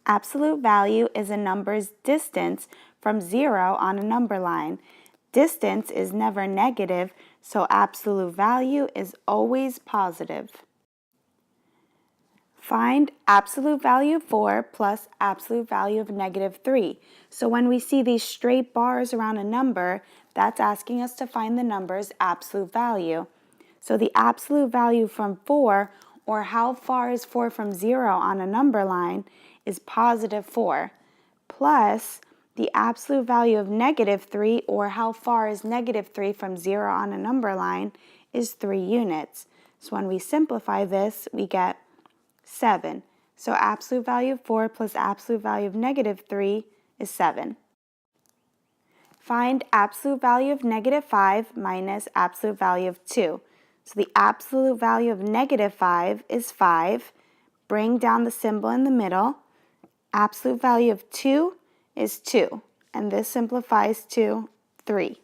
Absolute value is a number's distance from 0 on a number line. Distance is never negative, so absolute value is always positive. Find absolute value of 4 plus absolute value of -3. So when we see these straight bars around a number, that's asking us to find the number's absolute value. So the absolute value from 4, or how far is 4 from 0 on a number line, is +4, plus the absolute value of -3, or how far is -3 from 0 on a number line, is 3 units. So when we simplify this, we get 7. So absolute value of 4 plus absolute value of -3 is 7. Find absolute value of -5 minus absolute value of 2. So the absolute value of -5 is 5. Bring down the symbol in the middle. Absolute value of 2 is 2. And this simplifies to 3.